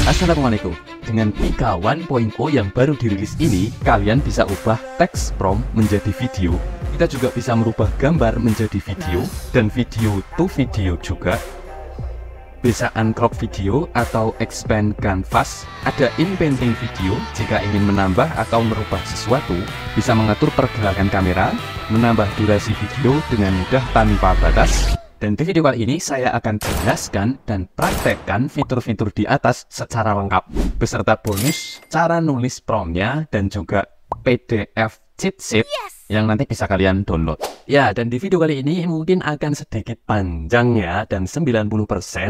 Assalamualaikum. Dengan Pika 1.0 yang baru dirilis ini, kalian bisa ubah teks prompt menjadi video. Kita juga bisa merubah gambar menjadi video, dan video to video juga. Bisa uncrop video atau expand canvas. Ada inpainting video jika ingin menambah atau merubah sesuatu. Bisa mengatur pergerakan kamera, menambah durasi video dengan mudah tanpa batas. Dan di video kali ini saya akan jelaskan dan praktekkan fitur-fitur di atas secara lengkap, beserta bonus cara nulis promptnya dan juga PDF cheat sheet yang nanti bisa kalian download. Ya, dan di video kali ini mungkin akan sedikit panjang ya, dan 90%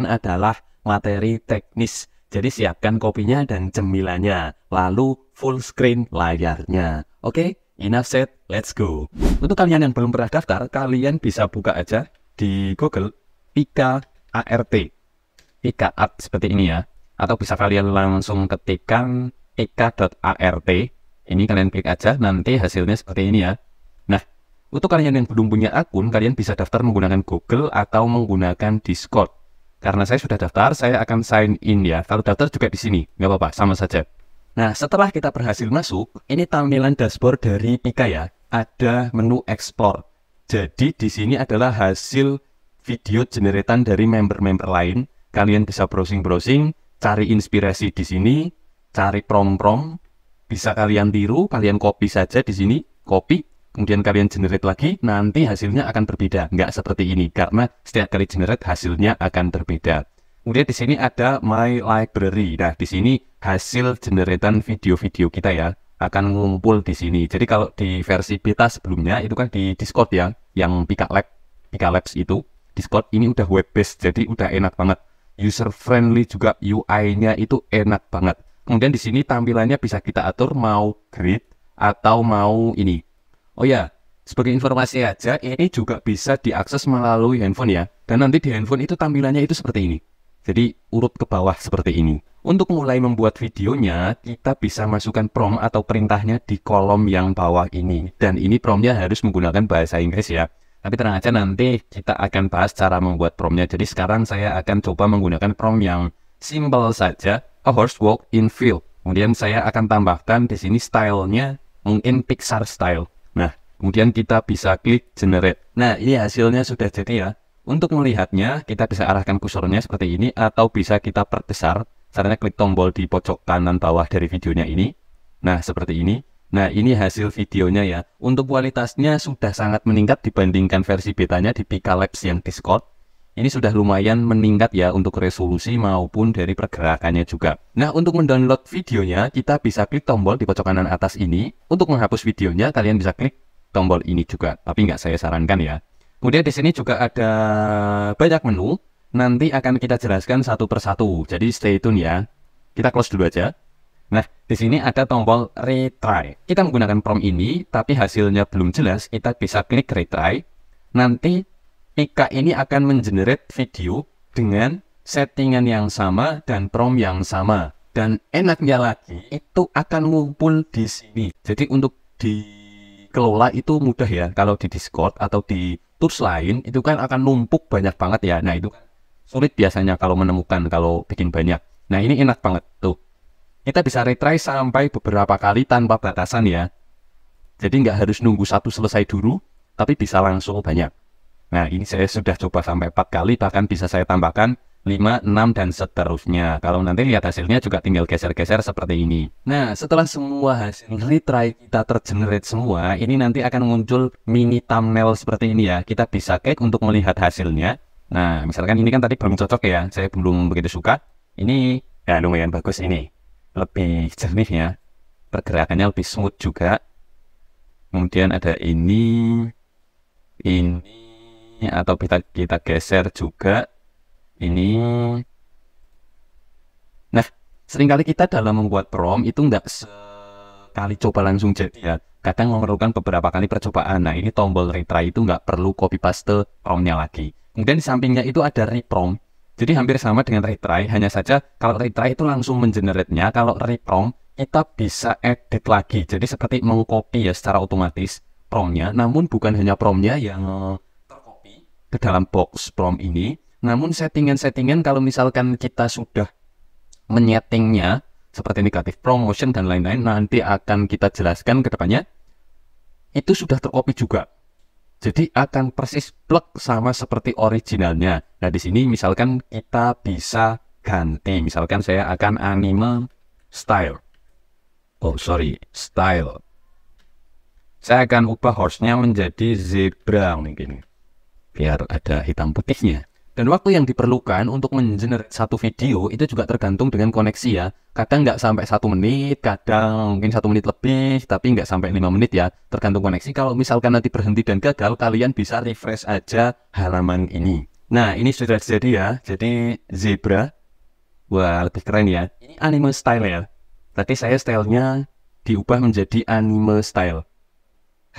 adalah materi teknis. Jadi siapkan kopinya dan cemilannya, lalu full screen layarnya. Oke, enough said, let's go. Untuk kalian yang belum pernah daftar, kalian bisa buka aja di Google Pika ART, Pika Art seperti ini ya, atau bisa kalian langsung ketikkan pika.art. Ini kalian klik aja, nanti hasilnya seperti ini ya. Nah, untuk kalian yang belum punya akun, kalian bisa daftar menggunakan Google atau menggunakan Discord. Karena saya sudah daftar, saya akan sign in ya. Kalau daftar juga di sini, nggak apa-apa, sama saja. Nah, setelah kita berhasil masuk, ini tampilan dashboard dari Pika ya. Ada menu explore. Jadi di sini adalah hasil video generatan dari member-member lain. Kalian bisa browsing-browsing, cari inspirasi di sini, cari prompt-prompt, bisa kalian tiru, kalian copy saja di sini, copy, kemudian kalian generate lagi, nanti hasilnya akan berbeda. Nggak seperti ini, karena setiap kali generate hasilnya akan berbeda. Kemudian di sini ada My Library. Nah, di sini hasil generatan video-video kita ya akan ngumpul di sini. Jadi kalau di versi beta sebelumnya itu kan di Discord ya, yang Pika Labs itu Discord, ini udah web based, jadi udah enak banget, user friendly juga, UI-nya itu enak banget. Kemudian di sini tampilannya bisa kita atur mau grid atau mau ini. Oh ya, sebagai informasi aja, ini juga bisa diakses melalui handphone ya. Dan nanti di handphone itu tampilannya itu seperti ini. Jadi urut ke bawah seperti ini. Untuk mulai membuat videonya, kita bisa masukkan prompt atau perintahnya di kolom yang bawah ini. Dan ini promptnya harus menggunakan bahasa Inggris ya. Tapi tenang aja, nanti kita akan bahas cara membuat promptnya. Jadi sekarang saya akan coba menggunakan prompt yang simple saja. A horse walk in field. Kemudian saya akan tambahkan di sini stylenya mungkin Pixar style. Nah, kemudian kita bisa klik generate. Nah, ini hasilnya sudah jadi ya. Untuk melihatnya, kita bisa arahkan kursornya seperti ini, atau bisa kita perbesar. Caranya klik tombol di pojok kanan bawah dari videonya ini. Nah, seperti ini. Nah, ini hasil videonya ya. Untuk kualitasnya sudah sangat meningkat dibandingkan versi betanya di Pika Labs yang Discord. Ini sudah lumayan meningkat ya untuk resolusi maupun dari pergerakannya juga. Nah, untuk mendownload videonya, kita bisa klik tombol di pojok kanan atas ini. Untuk menghapus videonya, kalian bisa klik tombol ini juga. Tapi nggak saya sarankan ya. Kemudian di sini juga ada banyak menu, nanti akan kita jelaskan satu persatu. Jadi stay tune ya. Kita close dulu aja. Nah, di sini ada tombol retry. Kita menggunakan prompt ini, tapi hasilnya belum jelas, kita bisa klik retry. Nanti Pika ini akan mengenerate video dengan settingan yang sama dan prompt yang sama. Dan enaknya lagi, itu akan ngumpul di sini. Jadi untuk dikelola itu mudah ya. Kalau di Discord atau di tools lain itu kan akan numpuk banyak banget ya. Nah, itu kan sulit biasanya kalau menemukan kalau bikin banyak. Nah, ini enak banget tuh. Kita bisa retry sampai beberapa kali tanpa batasan ya. Jadi nggak harus nunggu satu selesai dulu, tapi bisa langsung banyak. Nah, ini saya sudah coba sampai 4 kali, bahkan bisa saya tambahkan 5, 6, dan seterusnya. Kalau nanti lihat hasilnya juga tinggal geser-geser seperti ini. Nah, setelah semua hasil retry kita tergenerate semua, ini nanti akan muncul mini thumbnail seperti ini ya. Kita bisa klik untuk melihat hasilnya. Nah, misalkan ini kan tadi belum cocok ya, saya belum begitu suka. Ini ya lumayan bagus ini. Lebih jernih ya. Pergerakannya lebih smooth juga. Kemudian ada ini, atau kita geser juga. Ini. Nah, seringkali kita dalam membuat prompt itu nggak sekali coba langsung jadi ya. Kadang memerlukan beberapa kali percobaan. Nah, ini tombol retry itu nggak perlu copy paste promptnya lagi. Kemudian di sampingnya itu ada reprompt. Jadi hampir sama dengan retry, hanya saja kalau retry itu langsung mengenerate-nya. Kalau reprompt, kita bisa edit lagi. Jadi seperti mengcopy ya secara otomatis promptnya. Namun bukan hanya promptnya yang tercopy ke dalam box prompt ini. Namun settingan-settingan kalau misalkan kita sudah menyetingnya seperti negatif promotion dan lain-lain, nanti akan kita jelaskan ke depannya. Itu sudah tercopy juga. Jadi akan persis plug sama seperti originalnya. Nah, di sini misalkan kita bisa ganti. Misalkan saya akan anime style. Style. Saya akan ubah horse-nya menjadi zebra mungkin. Biar ada hitam putihnya. Dan waktu yang diperlukan untuk mengenerate satu video itu juga tergantung dengan koneksi ya. Kadang nggak sampai 1 menit, kadang mungkin 1 menit lebih, tapi nggak sampai 5 menit ya. Tergantung koneksi. Kalau misalkan nanti berhenti dan gagal, kalian bisa refresh aja halaman ini. Nah, ini sudah jadi ya. Jadi zebra. Wah, lebih keren ya. Ini anime style ya. Tadi saya stylenya diubah menjadi anime style.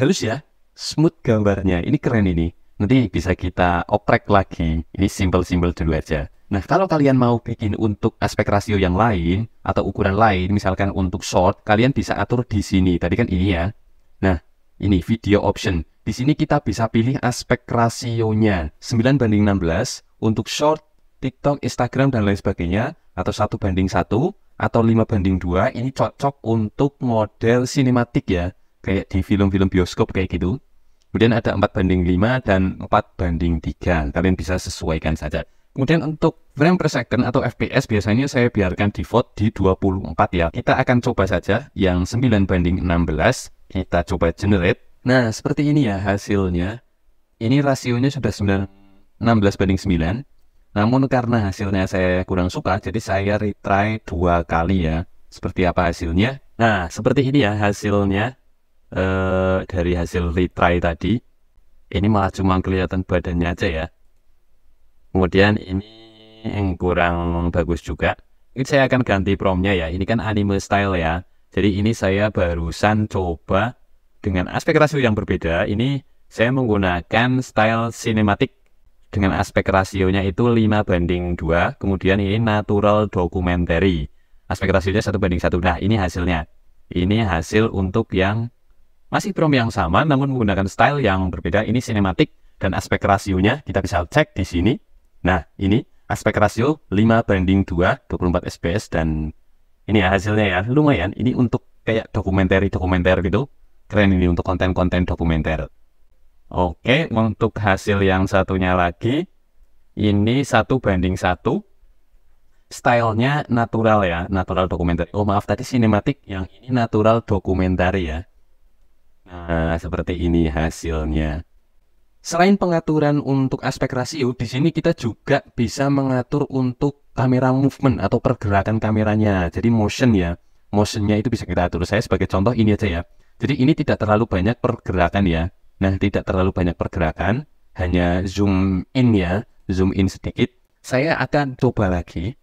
Halus ya. Smooth gambarnya. Ini keren ini. Nanti bisa kita oprek lagi. Ini simple-simple dulu aja. Nah, kalau kalian mau bikin untuk aspek rasio yang lain atau ukuran lain, misalkan untuk short, kalian bisa atur di sini. Tadi kan ini ya. Nah, ini video option. Di sini kita bisa pilih aspek rasionya 9:16 untuk short, TikTok, Instagram dan lain sebagainya, atau 1:1 atau 5:2. Ini cocok untuk model sinematik ya, kayak di film-film bioskop kayak gitu. Kemudian ada 4:5 dan 4:3. Kalian bisa sesuaikan saja. Kemudian untuk frame per second atau FPS biasanya saya biarkan default di 24 ya. Kita akan coba saja yang 9:16. Kita coba generate. Nah, seperti ini ya hasilnya. Ini rasionya sudah 16:9. Namun karena hasilnya saya kurang suka, jadi saya retry 2 kali ya. Seperti apa hasilnya? Nah, seperti ini ya hasilnya. Dari hasil retry tadi, ini malah cuma kelihatan badannya aja ya. Kemudian ini yang kurang bagus juga. Ini saya akan ganti promnya ya. Ini kan anime style ya. Jadi ini saya barusan coba dengan aspek rasio yang berbeda. Ini saya menggunakan style sinematik dengan aspek rasionya itu 5:2. Kemudian ini natural documentary. Aspek rasionya 1:1. Nah, ini hasilnya. Ini hasil untuk yang masih prom yang sama, namun menggunakan style yang berbeda. Ini sinematik dan aspek rasionya kita bisa cek di sini. Nah, ini aspek rasio 5:2, 24 fps dan ini ya hasilnya ya. Lumayan, ini untuk kayak dokumenter gitu. Keren ini untuk konten-konten dokumenter. Oke, untuk hasil yang satunya lagi, ini 1:1. Stylenya natural ya, natural dokumenter. Oh maaf, tadi sinematik, yang ini natural dokumenter ya. Nah, seperti ini hasilnya. Selain pengaturan untuk aspek rasio, di sini kita juga bisa mengatur untuk kamera movement atau pergerakan kameranya. Jadi motion ya. Motionnya itu bisa kita atur. Saya sebagai contoh ini aja ya. Jadi ini tidak terlalu banyak pergerakan ya. Nah, tidak terlalu banyak pergerakan. Hanya zoom in ya. Zoom in sedikit. Saya akan coba lagi.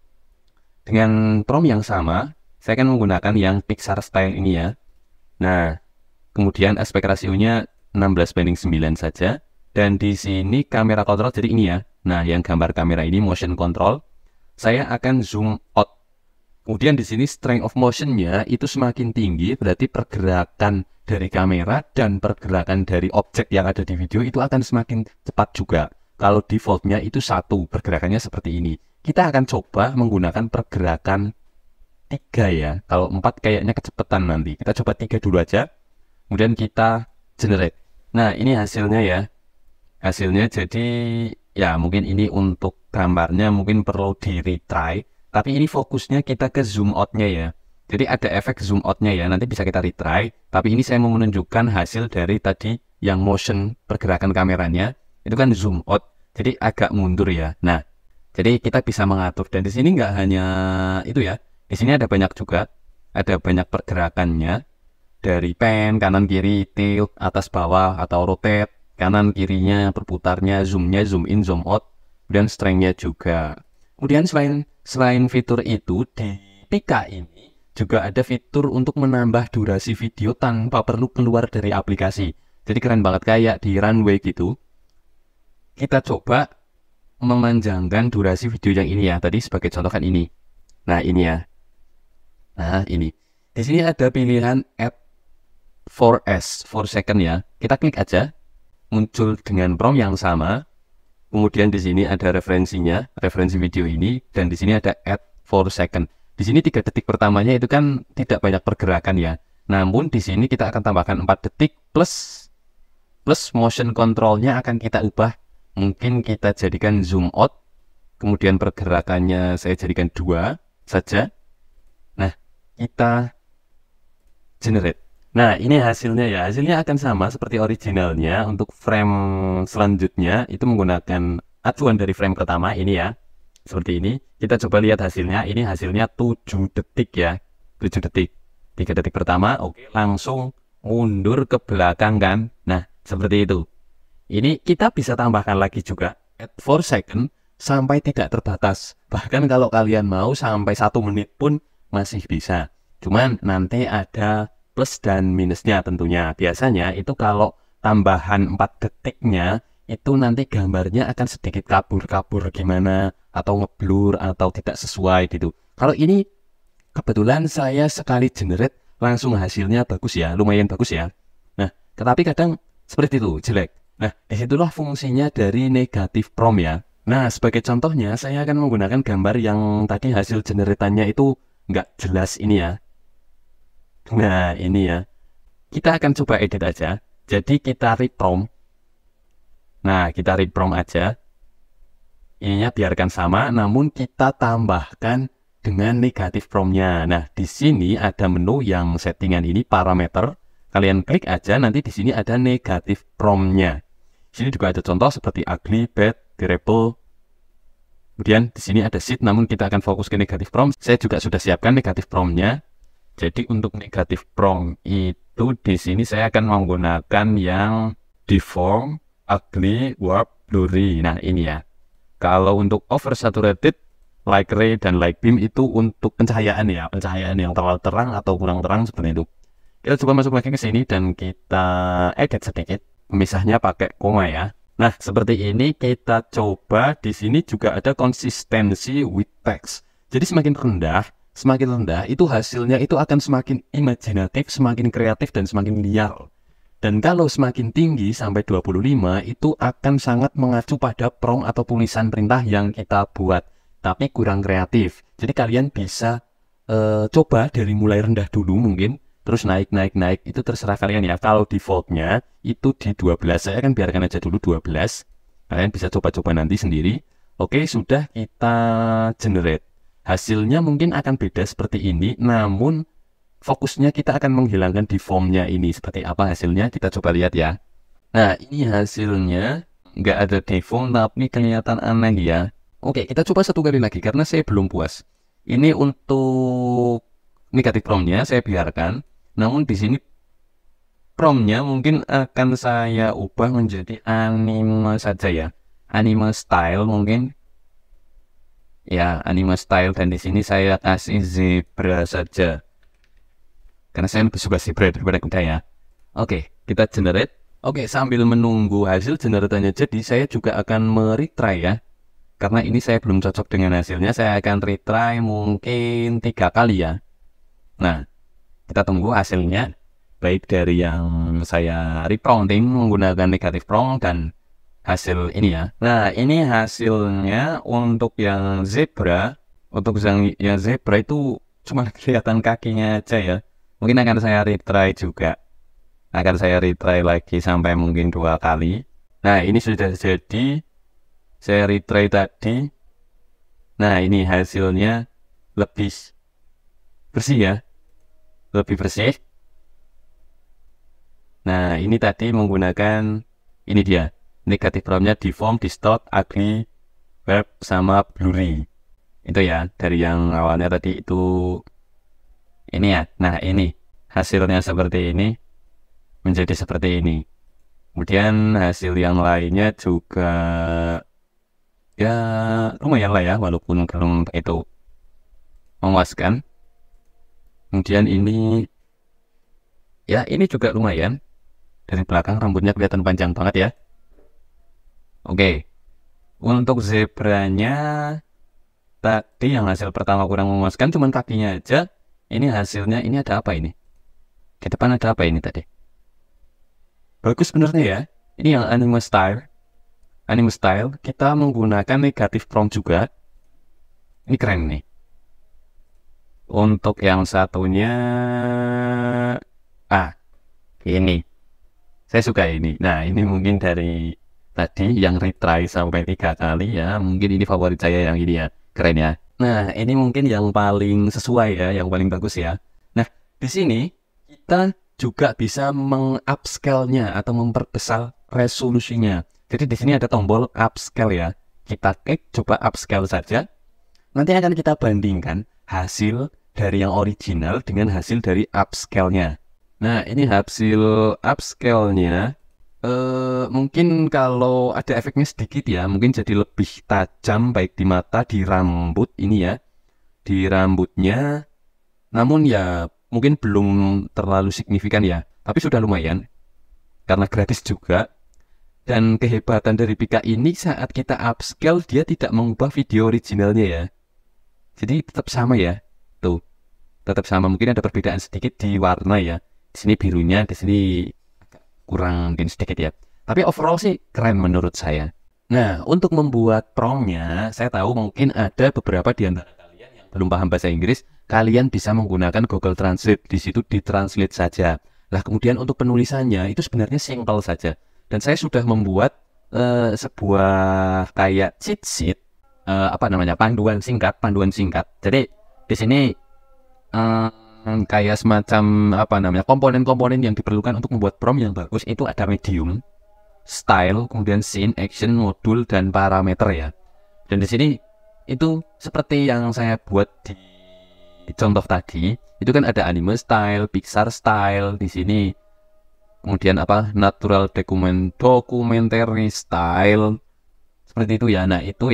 Dengan prom yang sama, saya akan menggunakan yang Pixar style ini ya. Nah, kemudian aspek rasionya 16:9 saja. Dan di sini kamera kontrol jadi ini ya. Nah, yang gambar kamera ini motion control. Saya akan zoom out. Kemudian di sini strength of motionnya itu semakin tinggi, berarti pergerakan dari kamera dan pergerakan dari objek yang ada di video itu akan semakin cepat juga. Kalau defaultnya itu 1, pergerakannya seperti ini. Kita akan coba menggunakan pergerakan 3 ya. Kalau 4 kayaknya kecepatan nanti. Kita coba 3 dulu aja. Kemudian kita generate. Nah, ini hasilnya ya. Hasilnya jadi ya mungkin ini untuk gambarnya mungkin perlu di retry. Tapi ini fokusnya kita ke zoom outnya ya. Jadi ada efek zoom outnya ya. Nanti bisa kita retry. Tapi ini saya mau menunjukkan hasil dari tadi yang motion pergerakan kameranya. Itu kan zoom out. Jadi agak mundur ya. Nah, jadi kita bisa mengatur. Dan di sini nggak hanya itu ya. Di sini ada banyak juga. Ada banyak pergerakannya. Dari pen, kanan kiri, tilt, atas bawah, atau rotate, kanan kirinya, berputarnya, zoomnya, zoom in, zoom out, dan strength-nya juga. Kemudian selain fitur itu, di Pika ini juga ada fitur untuk menambah durasi video tanpa perlu keluar dari aplikasi. Jadi keren banget kayak di Runway gitu. Kita coba memanjangkan durasi video yang ini ya. Tadi sebagai contoh kan ini. Nah ini ya. Nah ini. Di sini ada pilihan add 4S, 4 second ya. Kita klik aja, muncul dengan prompt yang sama. Kemudian di sini ada referensinya, referensi video ini, dan di sini ada add 4 second. di sini 3 detik pertamanya itu kan tidak banyak pergerakan ya. Namun di sini kita akan tambahkan 4 detik plus motion controlnya akan kita ubah. Mungkin kita jadikan zoom out, kemudian pergerakannya saya jadikan 2 saja. Nah, kita generate. Nah, ini hasilnya ya. Hasilnya akan sama seperti originalnya. Untuk frame selanjutnya itu menggunakan acuan dari frame pertama ini ya. Seperti ini. Kita coba lihat hasilnya. Ini hasilnya 7 detik ya. 7 detik. 3 detik pertama, oke, langsung mundur ke belakang kan. Nah, seperti itu. Ini kita bisa tambahkan lagi juga at 4 second sampai tidak terbatas. Bahkan kalau kalian mau sampai 1 menit pun masih bisa. Cuman nanti ada plus dan minusnya tentunya. Biasanya itu kalau tambahan 4 detiknya itu nanti gambarnya akan sedikit kabur-kabur gimana, atau ngeblur atau tidak sesuai gitu. Kalau ini kebetulan saya sekali generate langsung hasilnya bagus ya, lumayan bagus ya. Nah, tetapi kadang seperti itu, jelek. Nah, disitulah fungsinya dari negative prompt ya. Nah, sebagai contohnya saya akan menggunakan gambar yang tadi hasil generatannya itu nggak jelas ini ya. Nah, ini ya. Kita akan coba edit aja. Jadi kita read prompt. Nah, kita read prompt aja. Ininya biarkan sama, namun kita tambahkan dengan negatif prompt-nya. Nah, di sini ada menu yang settingan ini parameter. Kalian klik aja, nanti di sini ada negatif prompt-nya. Di sini juga ada contoh seperti ugly, bad, terrible. Kemudian di sini ada sheet, namun kita akan fokus ke negatif prompt. Saya juga sudah siapkan negatif prompt-nya. Jadi untuk negatif prompt itu di sini saya akan menggunakan yang deform, ugly, warp, blurry. Nah, ini ya. Kalau untuk oversaturated, light ray dan light beam itu untuk pencahayaan ya, pencahayaan yang terlalu terang atau kurang terang seperti itu. Kita coba masuk lagi ke sini dan kita edit sedikit. Pemisahnya pakai koma ya. Nah, seperti ini kita coba. Di sini juga ada konsistensi with text. Jadi semakin rendah itu hasilnya itu akan semakin imajinatif, semakin kreatif dan semakin liar. Dan kalau semakin tinggi sampai 25 itu akan sangat mengacu pada prompt atau tulisan perintah yang kita buat, tapi kurang kreatif. Jadi kalian bisa coba dari mulai rendah dulu mungkin, terus naik itu terserah kalian ya. Kalau defaultnya itu di 12, saya akan biarkan aja dulu 12. Kalian bisa coba-coba nanti sendiri. Oke, sudah kita generate. Hasilnya mungkin akan beda seperti ini, namun fokusnya kita akan menghilangkan deformnya ini. Seperti apa hasilnya, kita coba lihat ya. Nah, ini hasilnya nggak ada deform tapi kelihatan aneh ya. Oke, kita coba satu kali lagi karena saya belum puas. Ini untuk negatif promptnya saya biarkan, namun di sini promptnya mungkin akan saya ubah menjadi anime saja ya, anime style mungkin ya, anime style. Dan di sini saya kasih zebra saja karena saya lebih suka zebra daripada kuda ya. Oke, kita generate. Oke, sambil menunggu hasil generatannya jadi, saya juga akan meretry ya. Karena ini saya belum cocok dengan hasilnya, saya akan retry mungkin 3 kali ya. Nah, kita tunggu hasilnya. Baik dari yang saya reprompting menggunakan negatif prompt dan hasil ini ya. Nah, ini hasilnya untuk yang zebra. Untuk yang zebra itu cuma kelihatan kakinya aja ya. Mungkin akan saya retry juga. Akan saya retry lagi sampai mungkin 2 kali. Nah, ini sudah jadi. Saya retry tadi. Nah, ini hasilnya lebih bersih ya. Lebih bersih. Nah, ini tadi menggunakan ini dia. Negatif promptnya deform, distort, ugly, warp, sama blurry. Itu ya, dari yang awalnya tadi itu ini ya. Nah, ini hasilnya seperti ini menjadi seperti ini. Kemudian hasil yang lainnya juga ya lumayan lah ya, walaupun belum itu memuaskan. Kemudian ini ya, ini juga lumayan. Dari belakang rambutnya kelihatan panjang banget ya. Oke, untuk zebranya tadi yang hasil pertama kurang memuaskan, cuman kakinya aja. Ini hasilnya, ini ada apa ini? Di depan ada apa ini tadi? Bagus sebenarnya ya. Ini yang anime style. Anime style, kita menggunakan negatif prompt juga. Ini keren nih. Untuk yang satunya, ini. Saya suka ini. Nah, ini mungkin dari tadi yang retry sampai 3 kali ya. Mungkin ini favorit saya yang ini ya. Keren ya. Nah, ini mungkin yang paling sesuai ya, yang paling bagus ya. Nah, di sini kita juga bisa meng-upscale-nya atau memperbesar resolusinya. Jadi di sini ada tombol upscale ya. Kita klik coba upscale saja. Nanti akan kita bandingkan hasil dari yang original dengan hasil dari upscale-nya. Nah, ini hasil upscale-nya. Mungkin kalau ada efeknya sedikit ya, mungkin jadi lebih tajam baik di mata, di rambut ini ya, di rambutnya. Namun ya mungkin belum terlalu signifikan ya, tapi sudah lumayan karena gratis juga. Dan kehebatan dari Pika ini saat kita upscale dia tidak mengubah video originalnya ya. Jadi tetap sama ya, tuh, tetap sama. Mungkin ada perbedaan sedikit di warna ya. Di sini birunya, di sini kurang mungkin sedikit ya. Tapi overall sih keren menurut saya. Nah, untuk membuat promnya, saya tahu mungkin ada beberapa di antara kalian yang belum paham bahasa Inggris. Kalian bisa menggunakan Google Translate. Di situ ditranslate saja. Nah, kemudian untuk penulisannya itu sebenarnya simple saja. Dan saya sudah membuat sebuah kayak cheat sheet, panduan singkat. Jadi di sini kayak semacam komponen-komponen yang diperlukan untuk membuat prompt yang bagus itu ada medium, style, kemudian scene, action, modul, dan parameter ya. Dan di sini itu seperti yang saya buat di contoh tadi, itu kan ada anime style, Pixar style di sini. Kemudian natural documentary style seperti itu ya. Nah, itu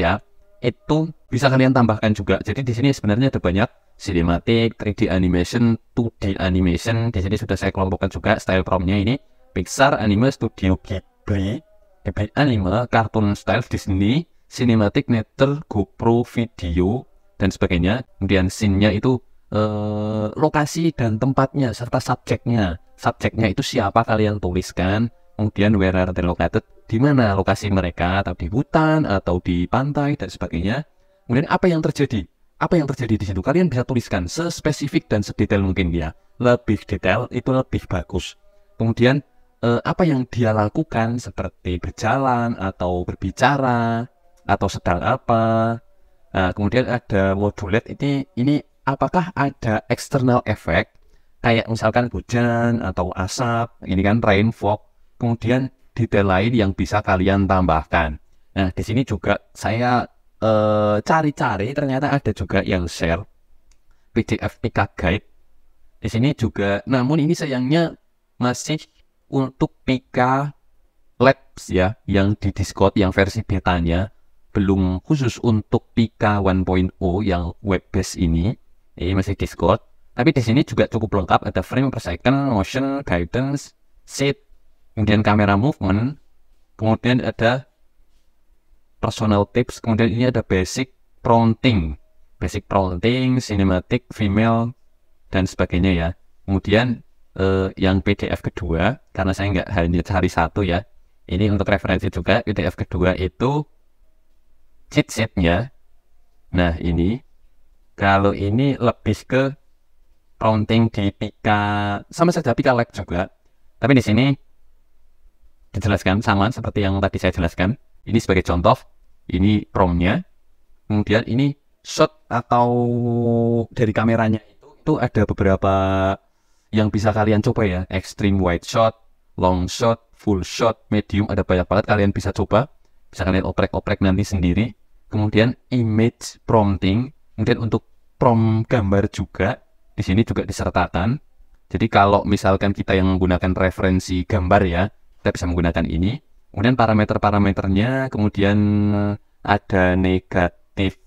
bisa kalian tambahkan juga. Jadi di sini sebenarnya ada banyak cinematic, 3D animation, 2D animation. Di sini sudah saya kelompokkan juga style promptnya ini. Pixar, anime, Studio Ghibli, anime, cartoon style Disney, cinematic, nature, GoPro, video, dan sebagainya. Kemudian scene-nya itu lokasi dan tempatnya serta subjeknya. Subjeknya itu siapa kalian tuliskan. Kemudian where are they located, di mana lokasi mereka, atau di hutan atau di pantai dan sebagainya. Kemudian apa yang terjadi? Apa yang terjadi di situ? Kalian bisa tuliskan sespesifik dan sedetail mungkin ya. Lebih detail itu lebih bagus. Kemudian apa yang dia lakukan seperti berjalan atau berbicara atau sedang apa. Nah, kemudian ada modulate ini apakah ada external effect kayak misalkan hujan atau asap, ini kan rain fog. Kemudian detail lain yang bisa kalian tambahkan. Nah, di sini juga saya cari-cari ternyata ada juga yang share PDF Pika Guide. Di sini juga, namun ini sayangnya masih untuk Pika Labs ya, yang di Discord yang versi betanya, belum khusus untuk Pika 1.0 yang web base ini. Ini masih Discord. Tapi di sini juga cukup lengkap, ada frame per second, motion, guidance, shape, kemudian kamera movement, kemudian ada personal tips, kemudian ini ada basic prompting, cinematic, female, dan sebagainya ya. Kemudian yang PDF kedua, karena saya nggak hanya cari satu ya, ini untuk referensi juga. PDF kedua itu cheat sheet-nya. Nah, ini kalau ini lebih ke prompting di Pika, sama saja Pika Lab juga. Tapi di sini dijelaskan sama seperti yang tadi saya jelaskan. Ini sebagai contoh, ini promptnya. Kemudian ini shot atau dari kameranya itu ada beberapa yang bisa kalian coba ya. Extreme wide shot, long shot, full shot, medium, ada banyak banget kalian bisa coba. Bisa kalian oprek-oprek nanti sendiri. Kemudian image prompting, kemudian untuk prompt gambar juga di sini juga disertakan. Jadi kalau misalkan kita yang menggunakan referensi gambar ya, kita bisa menggunakan ini. Kemudian parameter-parameternya, kemudian ada negatif.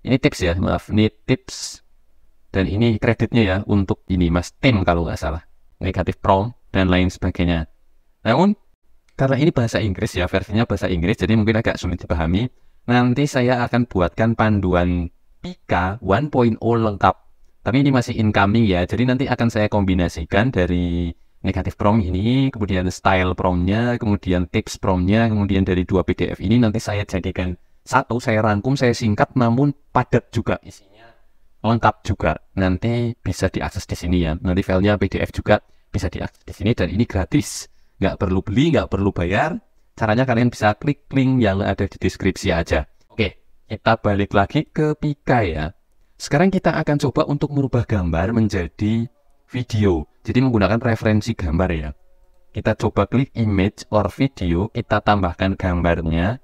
Ini tips ya, maaf, ini tips. Dan ini kreditnya ya untuk ini Mas Tim kalau nggak salah. Negatif prompt dan lain sebagainya. Namun karena ini bahasa Inggris ya, versinya bahasa Inggris, jadi mungkin agak sulit dipahami. Nanti saya akan buatkan panduan Pika 1.0 lengkap. Tapi ini masih incoming ya, jadi nanti akan saya kombinasikan dari negatif prompt ini, kemudian style promptnya, kemudian tips promptnya, kemudian dari 2 PDF ini nanti saya jadikan satu, saya rangkum, saya singkat namun padat juga isinya. lengkap juga. Nanti bisa diakses di sini ya. Nanti filenya PDF juga bisa diakses di sini dan ini gratis. Nggak perlu beli, nggak perlu bayar. Caranya kalian bisa klik link yang ada di deskripsi aja. Oke, kita balik lagi ke Pika ya. Sekarang kita akan coba untuk merubah gambar menjadi video. Jadi menggunakan referensi gambar ya. Kita coba klik image or video, kita tambahkan gambarnya.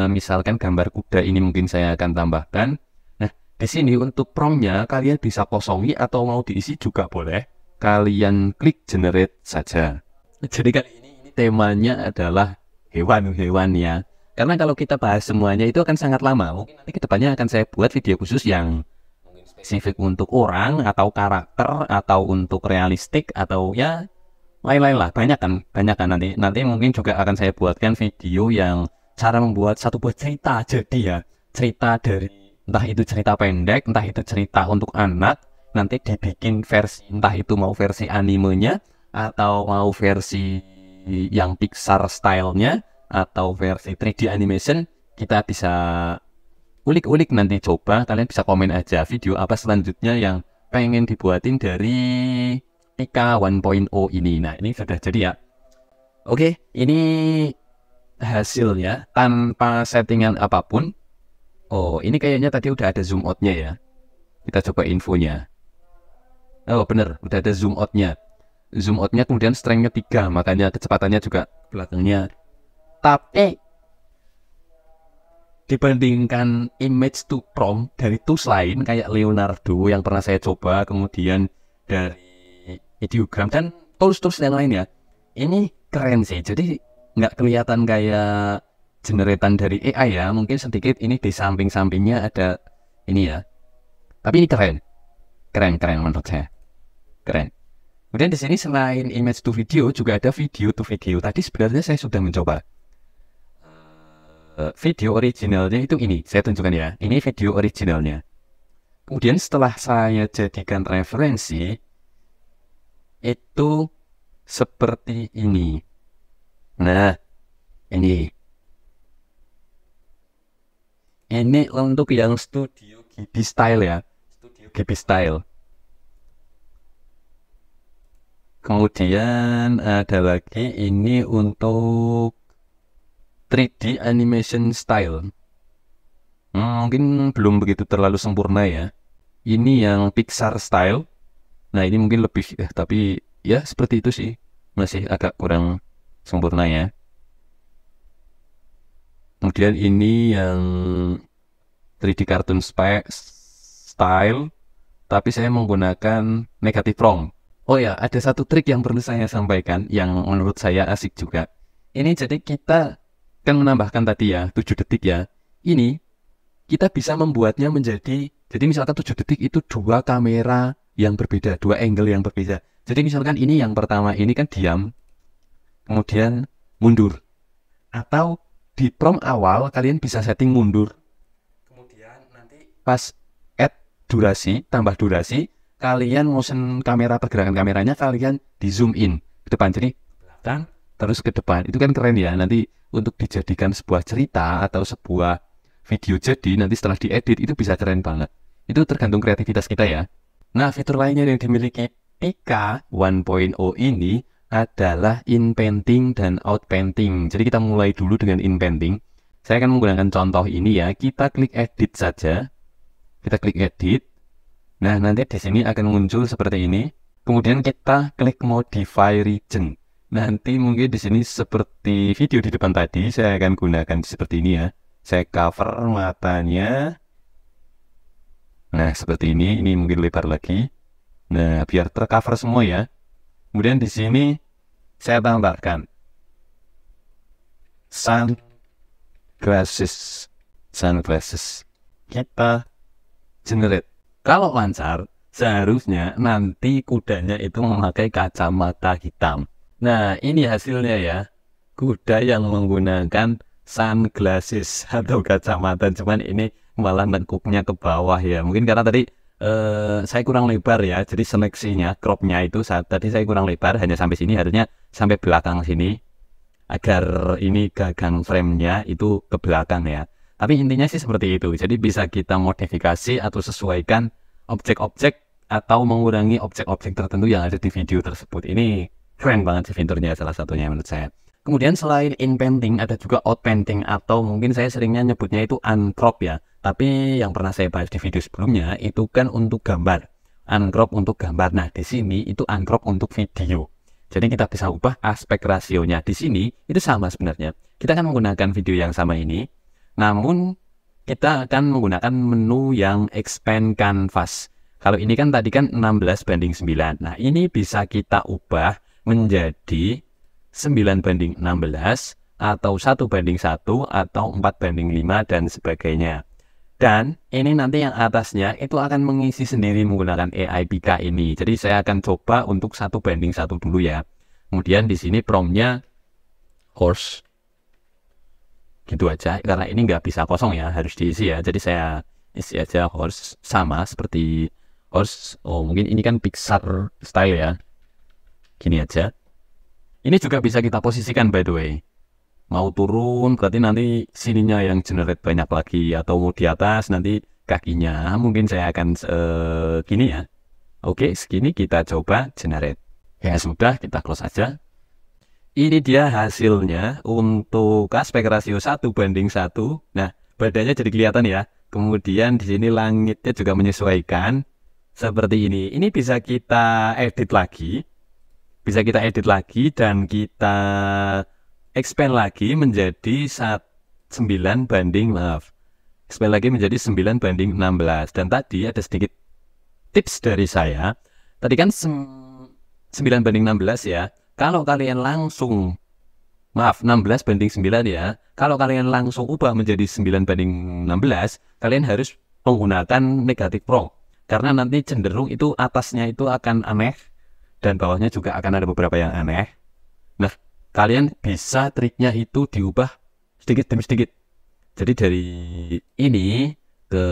Misalkan gambar kuda ini mungkin saya akan tambahkan. Nah, di sini untuk promptnya kalian bisa kosongi atau mau diisi juga boleh. Kalian klik generate saja. Jadi kali ini temanya adalah hewan-hewan ya. Karena kalau kita bahas semuanya itu akan sangat lama. Mungkin nanti kedepannya akan saya buat video khusus yang mungkin spesifik untuk orang atau karakter atau untuk realistik atau ya lain-lain lah. Banyak kan nanti mungkin juga akan saya buatkan video yang cara membuat satu buah cerita. Jadi ya cerita dari entah itu cerita pendek, entah itu cerita untuk anak, nanti dibikin versi entah itu mau versi animenya atau mau versi yang Pixar stylenya atau versi 3D animation. Kita bisa ulik-ulik nanti, coba kalian bisa komen aja video apa selanjutnya yang pengen dibuatin dari Pika 1.0 ini. Nah ini sudah jadi ya. Oke, ini hasilnya tanpa settingan apapun. Oh ini kayaknya tadi udah ada zoom outnya ya. Kita coba infonya. Oh bener, udah ada zoom outnya. Zoom outnya kemudian strength-nya 3, makanya kecepatannya juga belakangnya. Tapi dibandingkan image to prompt dari tools lain kayak Leonardo yang pernah saya coba, kemudian dari ideogram dan tools-tools yang lain ya, ini keren sih. Jadi nggak kelihatan kayak generatan dari AI ya. Mungkin sedikit ini di samping-sampingnya ada ini ya. Tapi ini keren menurut saya. Keren. Kemudian di sini selain image to video juga ada video to video. Tadi sebenarnya saya sudah mencoba. Video originalnya itu ini, saya tunjukkan ya. Ini video originalnya. Kemudian setelah saya jadikan referensi, itu seperti ini. Nah, ini untuk yang Studio Ghibli style ya. Studio Ghibli style. Kemudian ada lagi ini untuk 3D animation style. Mungkin belum begitu terlalu sempurna ya. Ini yang Pixar style. Nah ini mungkin lebih, tapi ya seperti itu sih. Masih agak kurang sempurna ya. Kemudian ini yang 3D cartoon style. Tapi saya menggunakan negative prompt. Oh ya, ada satu trik yang perlu saya sampaikan yang menurut saya asik juga. Ini jadi kita kan menambahkan tadi ya 7 detik ya. Ini kita bisa membuatnya menjadi, jadi misalkan 7 detik itu 2 kamera yang berbeda, 2 angle yang berbeda. Jadi misalkan ini yang pertama ini kan diam, kemudian mundur. Atau di prompt awal kalian bisa setting mundur. Kemudian nanti pas add durasi, tambah durasi, kalian motion kamera, pergerakan kameranya kalian di zoom in ke depan, jadi belakang terus ke depan. Itu kan keren ya. Nanti untuk dijadikan sebuah cerita atau sebuah video, jadi nanti setelah diedit itu bisa keren banget. Itu tergantung kreativitas kita ya. Nah fitur lainnya yang dimiliki Pika 1.0 ini adalah in painting dan out painting. Jadi kita mulai dulu dengan in painting. Saya akan menggunakan contoh ini ya. Kita klik edit saja. Kita klik edit. Nah, nanti di sini akan muncul seperti ini. Kemudian kita klik modify region. Nanti mungkin di sini seperti video di depan tadi, saya akan gunakan seperti ini ya. Saya cover matanya. Nah, seperti ini mungkin lebar lagi. Nah, biar tercover semua ya. Kemudian di sini saya tambahkan sunglasses. Kita generate. Kalau lancar, seharusnya nanti kudanya itu memakai kacamata hitam. Nah, ini hasilnya ya. Kuda yang menggunakan sunglasses atau kacamata. Cuman ini malah nekuknya ke bawah ya. Mungkin karena tadi saya kurang lebar ya. Jadi seleksinya, cropnya itu tadi saya kurang lebar. Hanya sampai sini, harusnya sampai belakang sini. Agar ini gagang frame-nya itu ke belakang ya. Tapi intinya sih seperti itu. Jadi bisa kita modifikasi atau sesuaikan objek-objek atau mengurangi objek-objek tertentu yang ada di video tersebut. Ini keren banget sih fiturnya, salah satunya menurut saya. Kemudian selain inpainting ada juga outpainting, atau mungkin saya seringnya nyebutnya itu uncrop ya. Tapi yang pernah saya bahas di video sebelumnya itu kan untuk gambar, uncrop untuk gambar. Nah di sini itu uncrop untuk video. Jadi kita bisa ubah aspek rasionya. Di sini itu sama sebenarnya. Kita akan menggunakan video yang sama ini, namun kita akan menggunakan menu yang expand canvas. Kalau ini kan tadi kan 16:9. Nah ini bisa kita ubah menjadi 9:16 atau 1:1 atau 4:5 dan sebagainya. Dan ini nanti yang atasnya itu akan mengisi sendiri menggunakan AI Pika ini. Jadi saya akan coba untuk 1:1 dulu ya. Kemudian di sini promptnya horse, gitu aja. Karena ini nggak bisa kosong ya, harus diisi ya. Jadi saya isi aja horse sama seperti horse. Oh mungkin ini kan Pixar style ya. Gini aja. Ini juga bisa kita posisikan by the way. Mau turun berarti nanti sininya yang generate banyak lagi, atau mau di atas nanti kakinya. Mungkin saya akan gini ya. Oke, segini kita coba generate. Ya sudah, kita close aja. Ini dia hasilnya untuk aspek rasio 1:1. Nah, badannya jadi kelihatan ya. Kemudian di sini langitnya juga menyesuaikan seperti ini. Ini bisa kita edit lagi. Bisa kita edit lagi dan kita expand lagi menjadi 9:16. Dan tadi ada sedikit tips dari saya. Tadi kan 9:16 ya. Kalau kalian langsung 16:9 ya. Kalau kalian langsung ubah menjadi 9:16, kalian harus menggunakan negatif prompt. Karena nanti cenderung itu atasnya itu akan aneh dan bawahnya juga akan ada beberapa yang aneh. Nah, kalian bisa triknya itu diubah sedikit demi sedikit. Jadi dari ini ke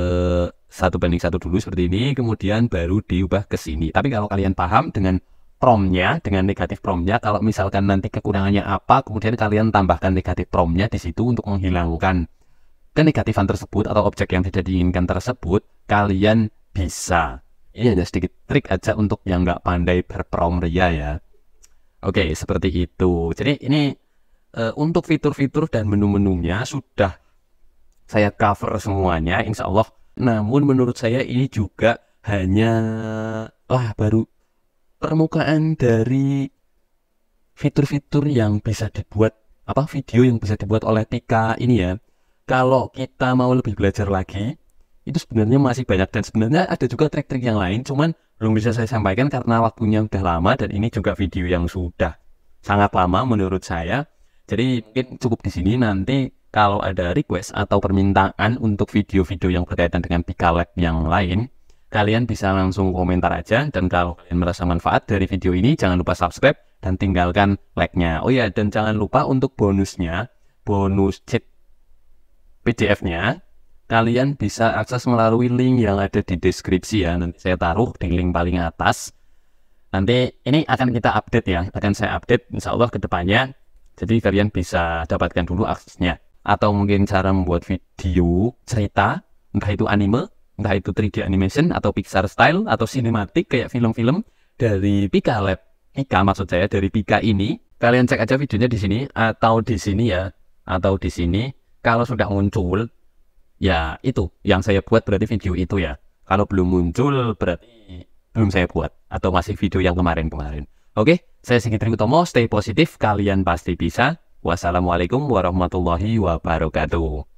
1:1 dulu seperti ini, kemudian baru diubah ke sini. Tapi kalau kalian paham dengan promptnya, dengan negatif promptnya, kalau misalkan nanti kekurangannya apa, kemudian kalian tambahkan negatif promptnya di situ untuk menghilangkan kenegatifan tersebut atau objek yang tidak diinginkan tersebut, kalian bisa. Ini hanya sedikit trik aja untuk yang nggak pandai berprompt ria ya. Oke, seperti itu. Jadi ini untuk fitur-fitur dan menu-menunya sudah saya cover semuanya, insya Allah. Namun menurut saya ini juga hanya baru permukaan dari fitur-fitur yang bisa dibuat, video yang bisa dibuat oleh Pika ini ya. Kalau kita mau lebih belajar lagi, itu sebenarnya masih banyak, dan sebenarnya ada juga trik-trik yang lain, cuman belum bisa saya sampaikan karena waktunya udah lama, dan ini juga video yang sudah sangat lama menurut saya. Jadi mungkin cukup di sini. Nanti kalau ada request atau permintaan untuk video-video yang berkaitan dengan Pika Lab yang lain, kalian bisa langsung komentar aja. Dan kalau kalian merasa manfaat dari video ini, jangan lupa subscribe dan tinggalkan like-nya. Oh ya, dan jangan lupa untuk bonusnya, bonus cheat PDF-nya, kalian bisa akses melalui link yang ada di deskripsi ya. Nanti saya taruh di link paling atas. Nanti ini akan kita update ya, akan saya update insya Allah ke depannya. Jadi kalian bisa dapatkan dulu aksesnya. Atau mungkin cara membuat video cerita, entah itu anime, entah itu 3D animation, atau Pixar style, atau sinematik kayak film-film dari Pika Lab. Pika maksud saya, dari Pika ini. Kalian cek aja videonya di sini, atau di sini ya, atau di sini. Kalau sudah muncul, ya itu yang saya buat berarti video itu ya. Kalau belum muncul berarti belum saya buat, atau masih video yang kemarin-kemarin. Oke, saya Sigit Utomo, stay positif, kalian pasti bisa. Wassalamualaikum warahmatullahi wabarakatuh.